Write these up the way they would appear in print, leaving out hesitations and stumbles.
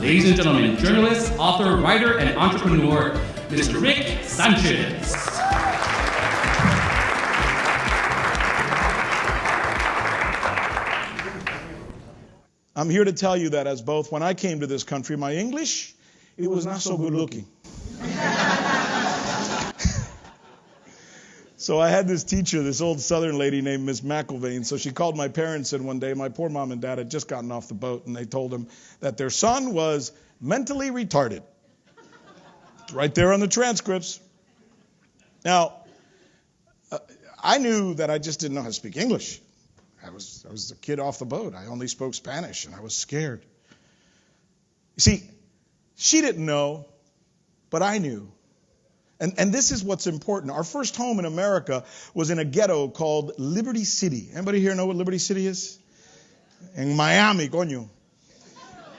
ladies and gentlemen, journalist, author, writer, and entrepreneur, Mr. Rick Sanchez. I'm here to tell you that as both, when I came to this country, my English, it was not so good looking. So I had this teacher, this old Southern lady named Miss McIlvain. So she called my parents in one day. My poor mom and dad had just gotten off the boat, and they told them that their son was mentally retarded. Right there on the transcripts. Now, I knew that I just didn't know how to speak English. I was a kid off the boat. I only spoke Spanish, and I was scared. You see, she didn't know, but I knew. And this is what's important. Our first home in America was in a ghetto called Liberty City. Anybody here know what Liberty City is? In Miami, coño.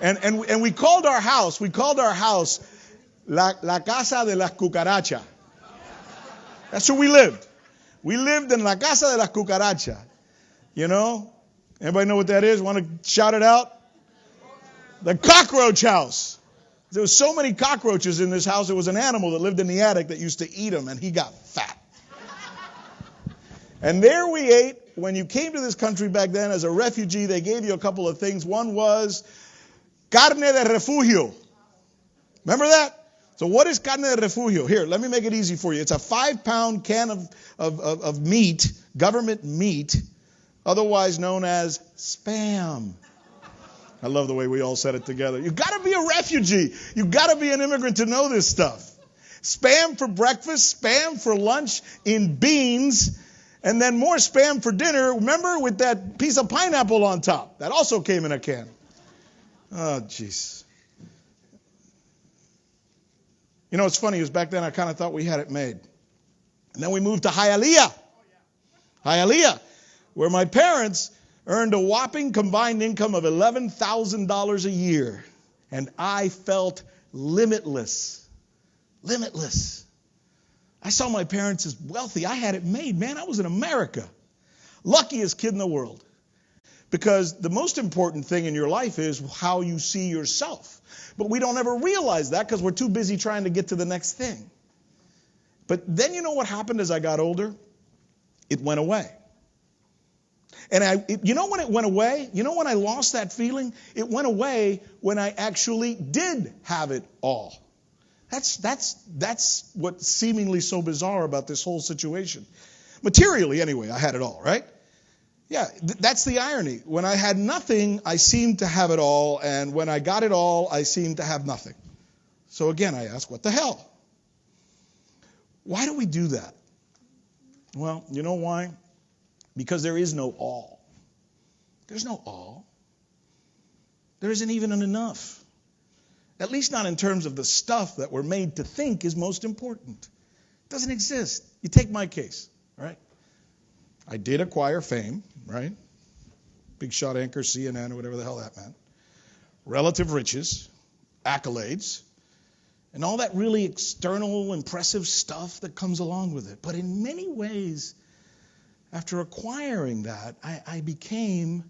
And we called our house La Casa de las Cucarachas. That's where we lived. We lived in La Casa de las Cucarachas. You know? Anybody know what that is? Want to shout it out? The cockroach house. There were so many cockroaches in this house. There was an animal that lived in the attic that used to eat them, and he got fat. And there we ate. When you came to this country back then as a refugee, they gave you a couple of things. One was carne de refugio. Remember that? So what is carne de refugio? Here, let me make it easy for you. It's a 5-pound can of meat, government meat, otherwise known as Spam. I love the way we all said it together. You've got to be a refugee. You've got to be an immigrant to know this stuff. Spam for breakfast, Spam for lunch in beans, and then more Spam for dinner. Remember, with that piece of pineapple on top. That also came in a can. Oh, jeez. You know what's funny is back then I kind of thought we had it made. And then we moved to Hialeah, where my parents earned a whopping combined income of $11,000 a year. And I felt limitless. Limitless. I saw my parents as wealthy. I had it made. Man, I was in America. Luckiest kid in the world. Because the most important thing in your life is how you see yourself. But we don't ever realize that because we're too busy trying to get to the next thing. But then you know what happened as I got older? It went away. And you know when it went away? You know when I lost that feeling? It went away when I actually did have it all. That's what's seemingly so bizarre about this whole situation. Materially, anyway, I had it all, right? Yeah, that's the irony. When I had nothing, I seemed to have it all. And when I got it all, I seemed to have nothing. So again, I ask, what the hell? Why do we do that? Well, you know why? Because there is no all. There's no all. There isn't even an enough. At least not in terms of the stuff that we're made to think is most important. It doesn't exist. You take my case, right? I did acquire fame, right? Big shot anchor, CNN, or whatever the hell that meant. Relative riches, accolades, and all that really external, impressive stuff that comes along with it. But in many ways, after acquiring that, I became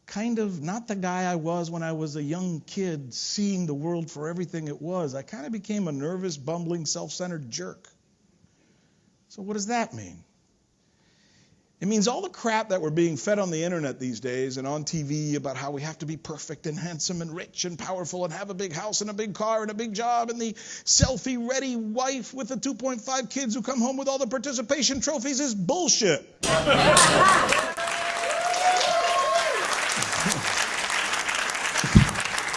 kind of not the guy I was when I was a young kid seeing the world for everything it was. I kind of became a nervous, bumbling, self-centered jerk. So what does that mean? It means all the crap that we're being fed on the internet these days and on TV about how we have to be perfect and handsome and rich and powerful and have a big house and a big car and a big job and the selfie-ready wife with the 2.5 kids who come home with all the participation trophies is bullshit.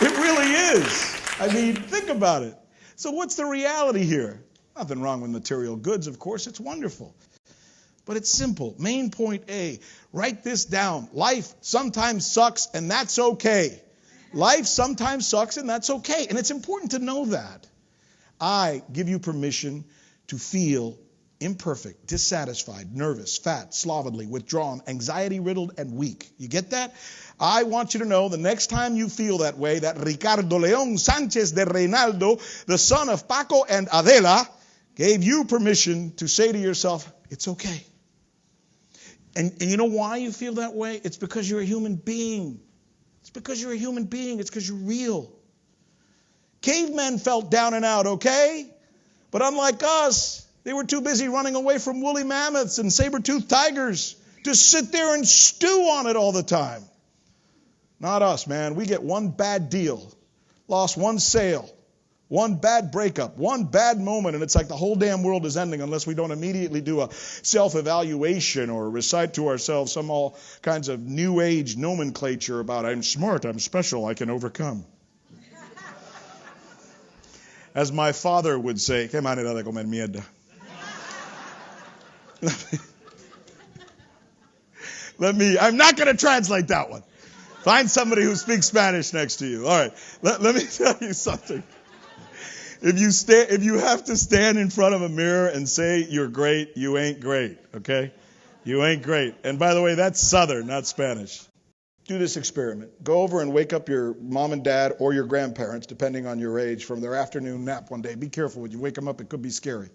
It really is. I mean, think about it. So what's the reality here? Nothing wrong with material goods, of course. It's wonderful. But it's simple. Main point A. Write this down. Life sometimes sucks, and that's okay. Life sometimes sucks, and that's okay. And it's important to know that. I give you permission to feel imperfect, dissatisfied, nervous, fat, slovenly, withdrawn, anxiety-riddled, and weak. You get that? I want you to know the next time you feel that way, that Ricardo León Sanchez de Reinaldo, the son of Paco and Adela, gave you permission to say to yourself, it's okay. And you know why you feel that way? It's because you're a human being. It's because you're a human being. It's because you're real. Cavemen felt down and out, okay? But unlike us, they were too busy running away from woolly mammoths and saber-toothed tigers to sit there and stew on it all the time. Not us, man. We get one bad deal, lost one sale, one bad breakup, one bad moment, and it's like the whole damn world is ending unless we don't immediately do a self-evaluation or recite to ourselves some all kinds of new age nomenclature about I'm smart, I'm special, I can overcome. As my father would say, qué manera de comer mierda. I'm not going to translate that one. Find somebody who speaks Spanish next to you. All right, let me tell you something. If you have to stand in front of a mirror and say you're great, you ain't great, okay? You ain't great. And by the way, that's Southern, not Spanish. Do this experiment. Go over and wake up your mom and dad or your grandparents, depending on your age, from their afternoon nap one day. Be careful when you wake them up. It could be scary.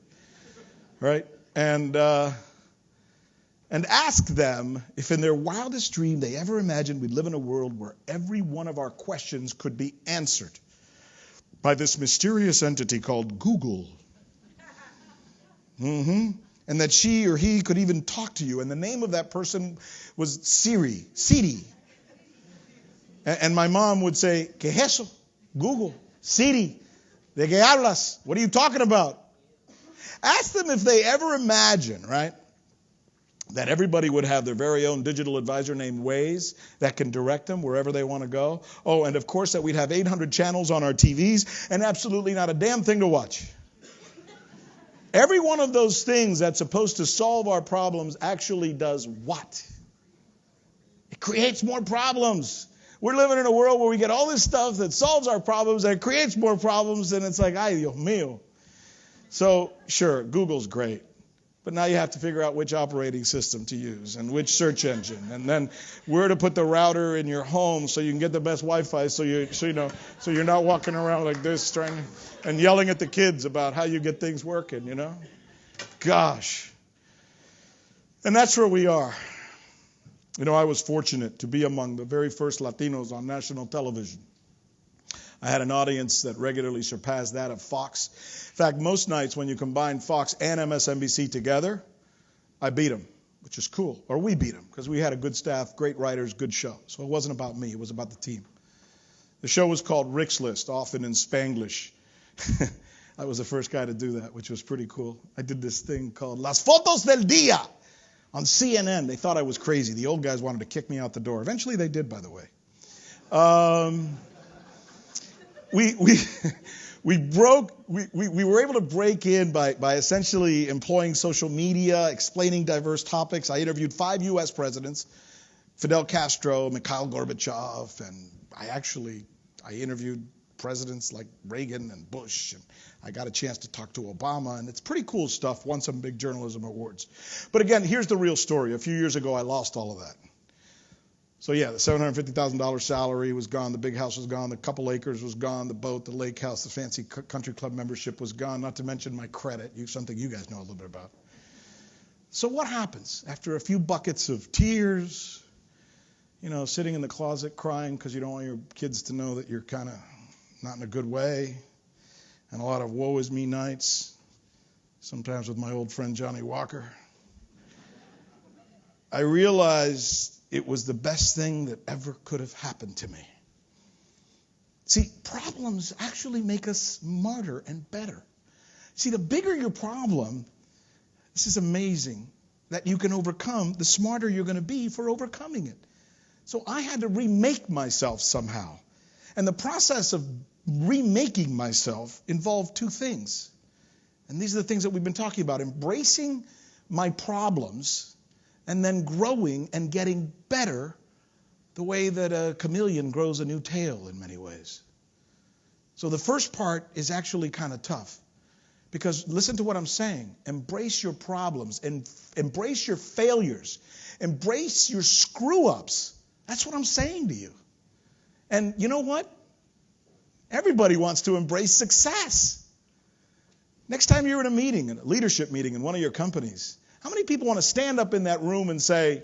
Right? And ask them if in their wildest dream they ever imagined we'd live in a world where every one of our questions could be answered by this mysterious entity called Google. And that she or he could even talk to you. And the name of that person was Siri. And my mom would say, ¿Qué es eso? Google. Siri. ¿De qué hablas? What are you talking about? Ask them if they ever imagine, right, that everybody would have their very own digital advisor named Waze that can direct them wherever they want to go. Oh, and of course that we'd have 800 channels on our TVs and absolutely not a damn thing to watch. Every one of those things that's supposed to solve our problems actually does what? It creates more problems. We're living in a world where we get all this stuff that solves our problems and it creates more problems, and it's like, ay, Dios mío. So, sure, Google's great. But now you have to figure out which operating system to use and which search engine, and then where to put the router in your home so you can get the best Wi-Fi, so you're not walking around like this and yelling at the kids about how you get things working, you know? Gosh. And that's where we are. You know, I was fortunate to be among the very first Latinos on national television. I had an audience that regularly surpassed that of Fox. In fact, most nights when you combine Fox and MSNBC together, I beat them, which is cool. Or we beat them, because we had a good staff, great writers, good show. So it wasn't about me, it was about the team. The show was called Rick's List, often in Spanglish. I was the first guy to do that, which was pretty cool. I did this thing called Las Fotos del Día on CNN. They thought I was crazy. The old guys wanted to kick me out the door. Eventually they did, by the way. We were able to break in by essentially employing social media, explaining diverse topics. I interviewed 5 U.S. presidents, Fidel Castro, Mikhail Gorbachev, and I interviewed presidents like Reagan and Bush, and I got a chance to talk to Obama, and it's pretty cool stuff, won some big journalism awards. But again, here's the real story. A few years ago, I lost all of that. So yeah, the $750,000 salary was gone, the big house was gone, the couple acres was gone, the boat, the lake house, the fancy country club membership was gone, not to mention my credit, something you guys know a little bit about. So what happens after a few buckets of tears, sitting in the closet crying because you don't want your kids to know that you're kind of not in a good way, and a lot of woe is me nights, sometimes with my old friend Johnny Walker? I realized it was the best thing that ever could have happened to me. See, problems actually make us smarter and better. See, the bigger your problem, this is amazing, that you can overcome, the smarter you're going to be for overcoming it. So I had to remake myself somehow. And the process of remaking myself involved 2 things. And these are the things that we've been talking about: embracing my problems and then growing and getting better the way that a chameleon grows a new tail in many ways. So the first part is actually kind of tough, because listen to what I'm saying. Embrace your problems and embrace your failures. Embrace your screw-ups. That's what I'm saying to you. And you know what? Everybody wants to embrace success. Next time you're in a meeting, a leadership meeting in one of your companies, how many people want to stand up in that room and say,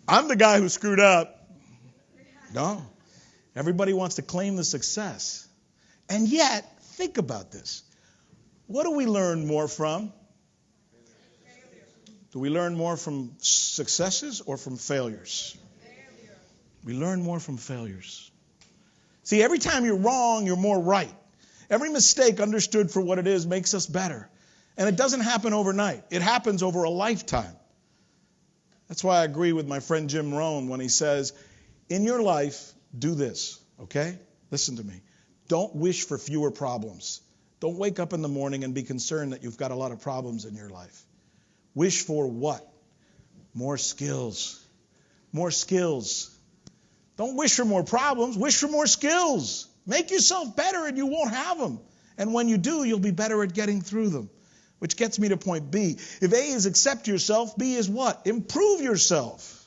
I'm the guy who screwed up? No. Everybody wants to claim the success. And yet, think about this. What do we learn more from? Do we learn more from successes or from failures? We learn more from failures. See, every time you're wrong, you're more right. Every mistake understood for what it is makes us better. And it doesn't happen overnight. It happens over a lifetime. That's why I agree with my friend Jim Rohn when he says, in your life, do this, okay? Listen to me. Don't wish for fewer problems. Don't wake up in the morning and be concerned that you've got a lot of problems in your life. Wish for what? More skills. More skills. Don't wish for more problems. Wish for more skills. Make yourself better and you won't have them. And when you do, you'll be better at getting through them. Which gets me to point B. If A is accept yourself, B is what? Improve yourself.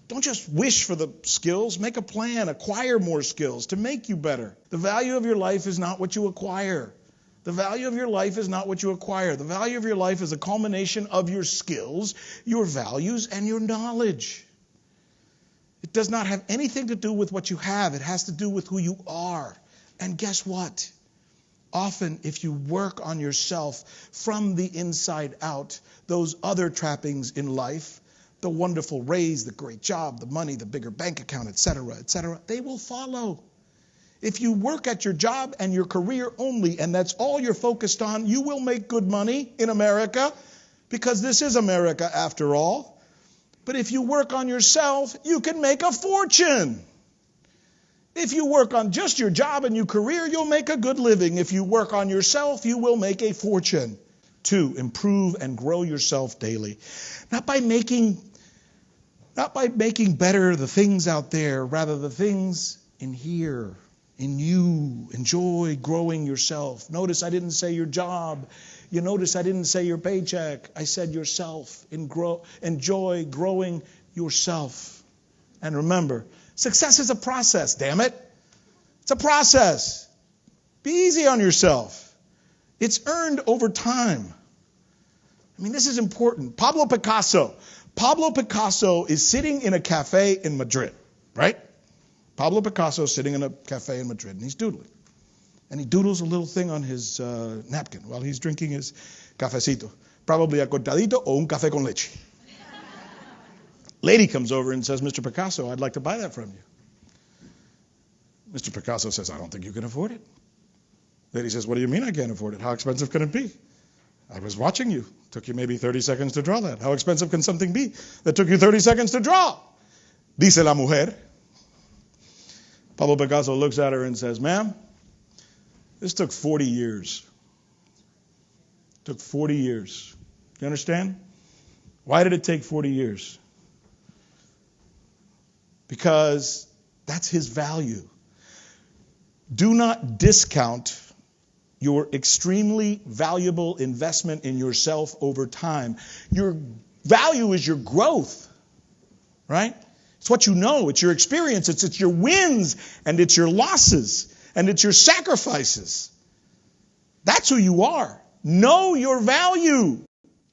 Don't just wish for the skills. Make a plan. Acquire more skills to make you better. The value of your life is not what you acquire. The value of your life is not what you acquire. The value of your life is a culmination of your skills, your values, and your knowledge. It does not have anything to do with what you have. It has to do with who you are. And guess what? Often, if you work on yourself from the inside out, those other trappings in life, the wonderful raise, the great job, the money, the bigger bank account, etc., they will follow. If you work at your job and your career only, and that's all you're focused on, you will make good money in America, because this is America after all. But if you work on yourself, you can make a fortune. If you work on just your job and your career, you'll make a good living. If you work on yourself, you will make a fortune. 2, improve and grow yourself daily. Not by making better the things out there, rather the things in here. In you, enjoy growing yourself. Notice I didn't say your job. You notice I didn't say your paycheck. I said yourself. Enjoy growing yourself. And remember, success is a process, damn it. It's a process. Be easy on yourself. It's earned over time. I mean, this is important. Pablo Picasso is sitting in a cafe in Madrid, right? Pablo Picasso is sitting in a cafe in Madrid, and he's doodling. And he doodles a little thing on his napkin while he's drinking his cafecito. Probably a cortadito o un café con leche. Lady comes over and says, Mr. Picasso, I'd like to buy that from you. Mr. Picasso says, I don't think you can afford it. Lady says, what do you mean I can't afford it? How expensive can it be? I was watching you. Took you maybe 30 seconds to draw that. How expensive can something be that took you 30 seconds to draw? Dice la mujer. Pablo Picasso looks at her and says, ma'am, this took 40 years. It took 40 years. Do you understand? Why did it take 40 years? Because that's his value. Do not discount your extremely valuable investment in yourself over time. Your value is your growth, right? It's what you know. It's your experience. It's your wins, and it's your losses, and it's your sacrifices. That's who you are. Know your value,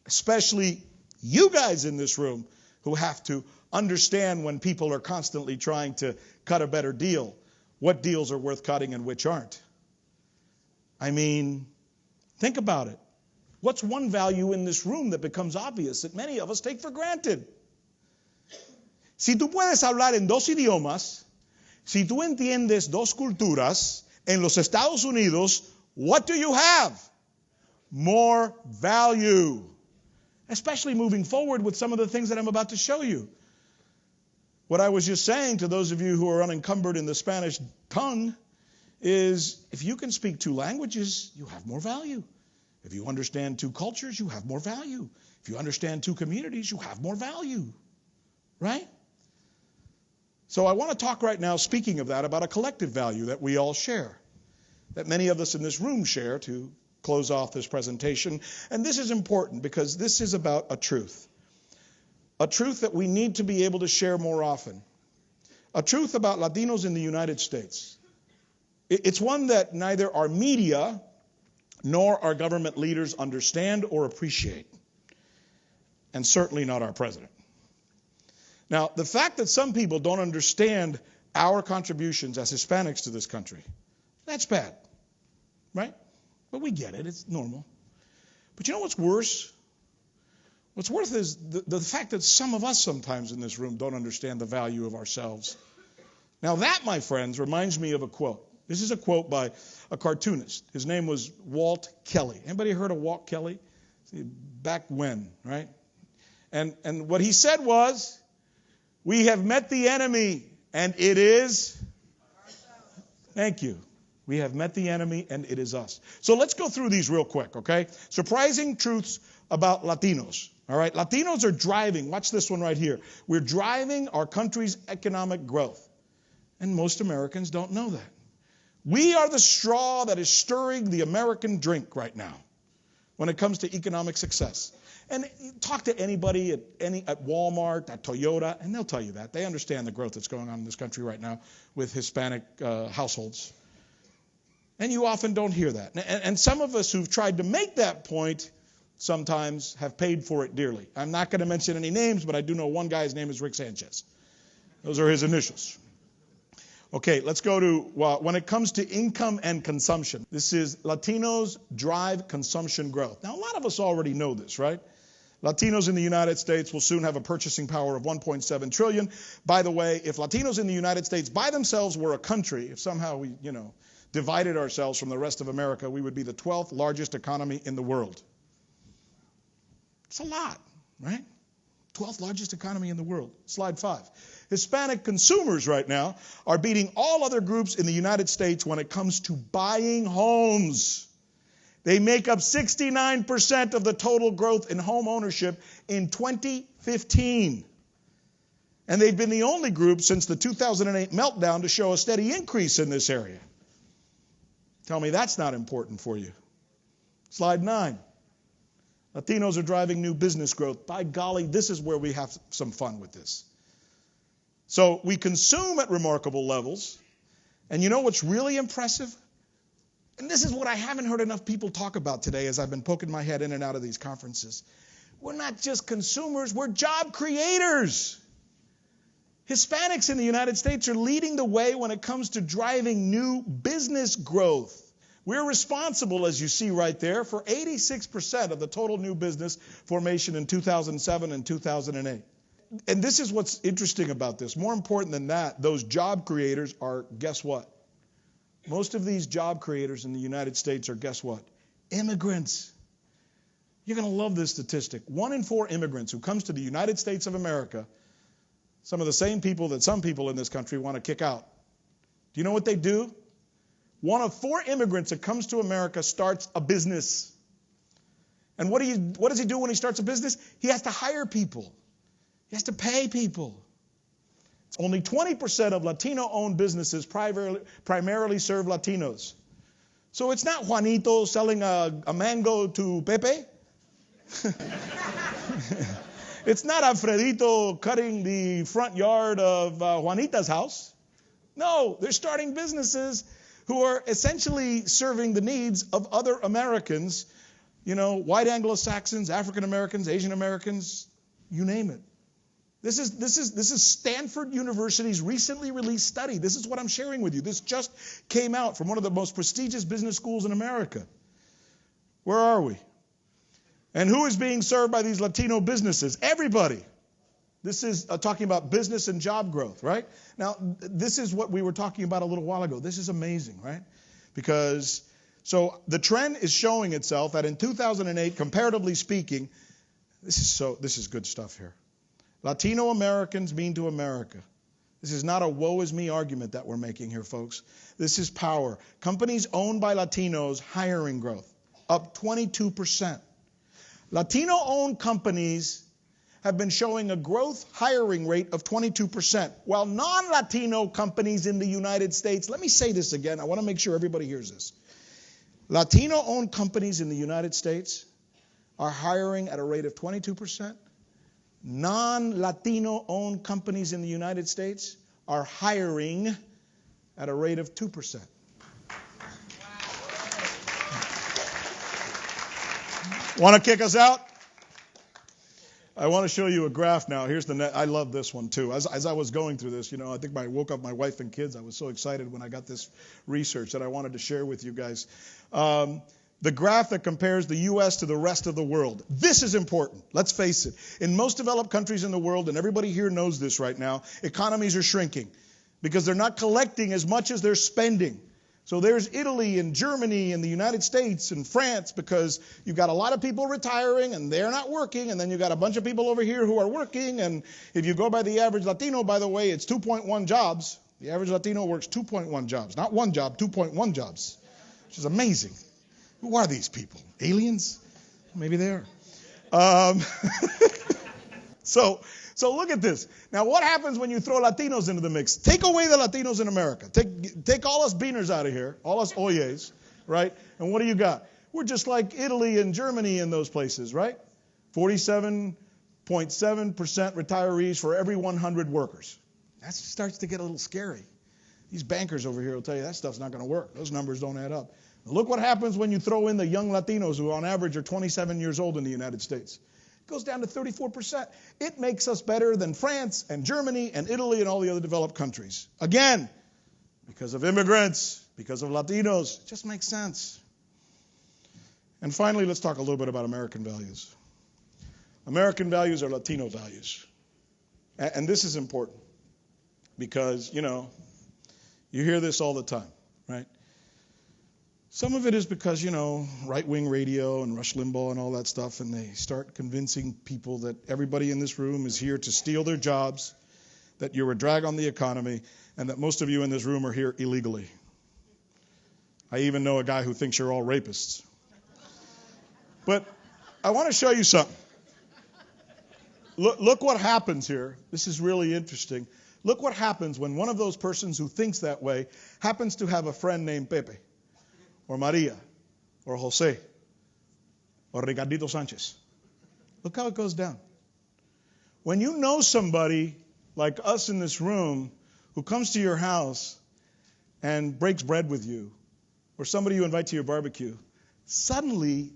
especially you guys in this room who have to understand when people are constantly trying to cut a better deal, what deals are worth cutting and which aren't. I mean, think about it. What's one value in this room that becomes obvious that many of us take for granted? Si tú puedes hablar en dos idiomas, si tú entiendes dos culturas, en los Estados Unidos, what do you have? More value. Especially moving forward with some of the things that I'm about to show you. What I was just saying to those of you who are unencumbered in the Spanish tongue is if you can speak 2 languages, you have more value. If you understand 2 cultures, you have more value. If you understand 2 communities, you have more value. Right? So I want to talk right now, speaking of that, about a collective value that we all share, that many of us in this room share to close off this presentation. And this is important because this is about a truth that we need to be able to share more often, a truth about Latinos in the United States. It's one that neither our media nor our government leaders understand or appreciate, and certainly not our president. Now, the fact that some people don't understand our contributions as Hispanics to this country, That's bad, right? But we get it. It's normal. But you know what's worse? What's worse is the fact that some of us sometimes in this room don't understand the value of ourselves. Now that, my friends, reminds me of a quote. This is a quote by a cartoonist. His name was Walt Kelly. Anybody heard of Walt Kelly? Back when, right? And what he said was, we have met the enemy, and it is... Thank you. We have met the enemy, and it is us. So let's go through these real quick, okay? Surprising truths about Latinos. All right? Latinos are driving. Watch this one right here. We're driving our country's economic growth. And most Americans don't know that. We are the straw that is stirring the American drink right now when it comes to economic success. And talk to anybody at Walmart, at Toyota, and they'll tell you that. They understand the growth that's going on in this country right now with Hispanic households. And you often don't hear that. And some of us who've tried to make that point sometimes have paid for it dearly. I'm not going to mention any names, but I do know one guy's name is Rick Sanchez. Those are his initials. Okay, let's go to, when it comes to income and consumption. This is Latinos drive consumption growth. Now, a lot of us already know this, right? Latinos in the United States will soon have a purchasing power of $1.7 trillion. By the way, if Latinos in the United States by themselves were a country, if somehow we, divided ourselves from the rest of America, we would be the 12th largest economy in the world. It's a lot, right? 12th largest economy in the world. Slide 5. Hispanic consumers right now are beating all other groups in the United States when it comes to buying homes. They make up 69% of the total growth in home ownership in 2015. And they've been the only group since the 2008 meltdown to show a steady increase in this area. Tell me that's not important for you. Slide 9. Latinos are driving new business growth. By golly, this is where we have some fun with this. So we consume at remarkable levels. And you know what's really impressive? And this is what I haven't heard enough people talk about today as I've been poking my head in and out of these conferences. We're not just consumers, we're job creators. Hispanics in the United States are leading the way when it comes to driving new business growth. We're responsible, as you see right there, for 86% of the total new business formation in 2007 and 2008. And this is what's interesting about this. More important than that, those job creators are, guess what? Most of these job creators in the United States are, guess what? Immigrants. You're going to love this statistic. 1 in 4 immigrants who comes to the United States of America, some of the same people that some people in this country want to kick out. Do you know what they do? 1 of 4 immigrants that comes to America starts a business. And what does he do when he starts a business? He has to hire people. He has to pay people. Only 20% of Latino-owned businesses primarily serve Latinos. So it's not Juanito selling a mango to Pepe. It's not Alfredito cutting the front yard of Juanita's house. No, they're starting businesses who are essentially serving the needs of other Americans, white Anglo-Saxons, African Americans, Asian Americans, you name it. This is Stanford University's recently released study. This is what I'm sharing with you. This just came out from one of the most prestigious business schools in America. Where are we? And who is being served by these Latino businesses? Everybody. This is talking about business and job growth, right? Now, this is what we were talking about a little while ago. This is amazing, right? Because, so the trend is showing itself that in 2008, comparatively speaking, this is good stuff here. Latino Americans mean to America. This is not a woe is me argument that we're making here, folks. This is power. Companies owned by Latinos, hiring growth, up 22%. Latino-owned companies have been showing a growth hiring rate of 22%, while non-Latino companies in the United States, let me say this again, I want to make sure everybody hears this. Latino-owned companies in the United States are hiring at a rate of 22%. Non-Latino-owned companies in the United States are hiring at a rate of 2%. Want to kick us out? I want to show you a graph now. Here's the I love this one too. As I was going through this, I think I woke up my wife and kids. I was so excited when I got this research that I wanted to share with you guys. The graph that compares the U.S. to the rest of the world. This is important. Let's face it. In most developed countries in the world, and everybody here knows this right now, economies are shrinking because they're not collecting as much as they're spending. So there's Italy and Germany and the United States and France because you've got a lot of people retiring and they're not working. And then you've got a bunch of people over here who are working. And if you go by the average Latino, by the way, it's 2.1 jobs. The average Latino works 2.1 jobs. Not one job, 2.1 jobs, which is amazing. Who are these people? Aliens? Maybe they are. So look at this. Now, what happens when you throw Latinos into the mix? Take away the Latinos in America. Take all us beaners out of here, all us oyes, right? And what do you got? We're just like Italy and Germany in those places, right? 47.7% retirees for every 100 workers. That starts to get a little scary. These bankers over here will tell you that stuff's not going to work. Those numbers don't add up. Look what happens when you throw in the young Latinos who on average are 27 years old in the United States. Goes down to 34%. It makes us better than France and Germany and Italy and all the other developed countries. Again, because of immigrants, because of Latinos. It just makes sense. And finally, let's talk a little bit about American values. American values are Latino values. And this is important because, you hear this all the time, right? Some of it is because, right-wing radio and Rush Limbaugh and all that stuff, and they start convincing people that everybody in this room is here to steal their jobs, that you're a drag on the economy, and that most of you in this room are here illegally. I even know a guy who thinks you're all rapists. But I want to show you something. Look what happens here. This is really interesting. Look what happens when one of those persons who thinks that way happens to have a friend named Pepe, or Maria, or Jose, or Ricardito Sanchez. Look how it goes down. When you know somebody like us in this room who comes to your house and breaks bread with you, or somebody you invite to your barbecue, suddenly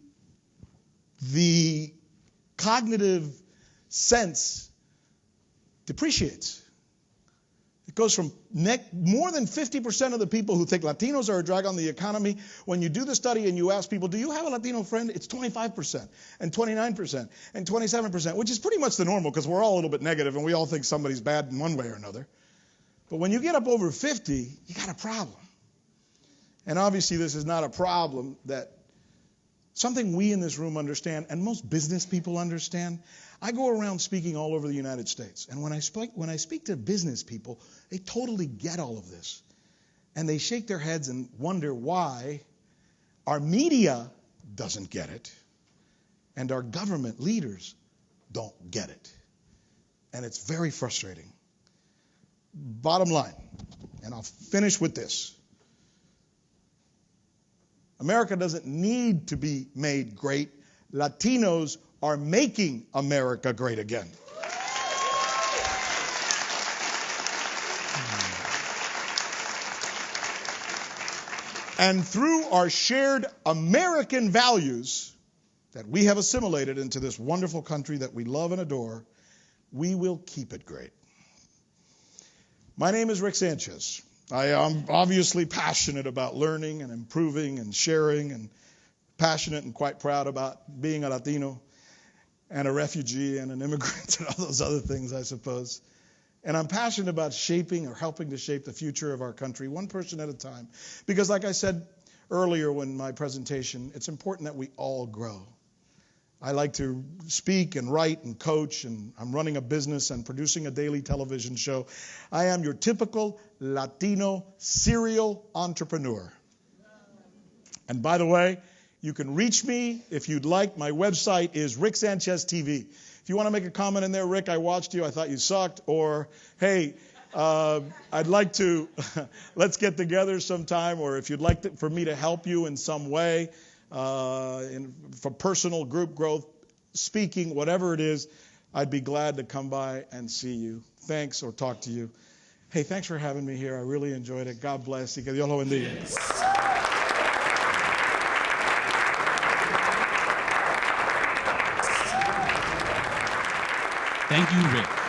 the cognitive sense depreciates. It goes from more than 50% of the people who think Latinos are a drag on the economy. When you do the study and you ask people, do you have a Latino friend? It's 25% and 29% and 27%, which is pretty much the normal because we're all a little bit negative and we all think somebody's bad in one way or another. But when you get up over 50, you got a problem. And obviously this is not a problem that something we in this room understand and most business people understand. I go around speaking all over the United States. And when I speak to business people, they totally get all of this. And they shake their heads and wonder why our media doesn't get it and our government leaders don't get it. And it's very frustrating. Bottom line, and I'll finish with this. America doesn't need to be made great. Latinos are making America great again. And through our shared American values that we have assimilated into this wonderful country that we love and adore, we will keep it great. My name is Rick Sanchez. I am obviously passionate about learning and improving and sharing, and passionate and quite proud about being a Latino and a refugee and an immigrant and all those other things, I suppose. And I'm passionate about shaping or helping to shape the future of our country, one person at a time. Because like I said earlier in my presentation, it's important that we all grow. I like to speak and write and coach, and I'm running a business and producing a daily television show. I am your typical Latino serial entrepreneur. And by the way, you can reach me if you'd like. My website is Rick Sanchez TV. If you want to make a comment in there, Rick, I watched you, I thought you sucked, or hey, I'd like to, let's get together sometime, or if you'd like for me to help you in some way, for personal group growth, speaking, whatever it is, I'd be glad to come by and see you. Thanks, or talk to you. Hey, thanks for having me here. I really enjoyed it. God bless. Y que Dios lo bendiga. Thank you, Rick.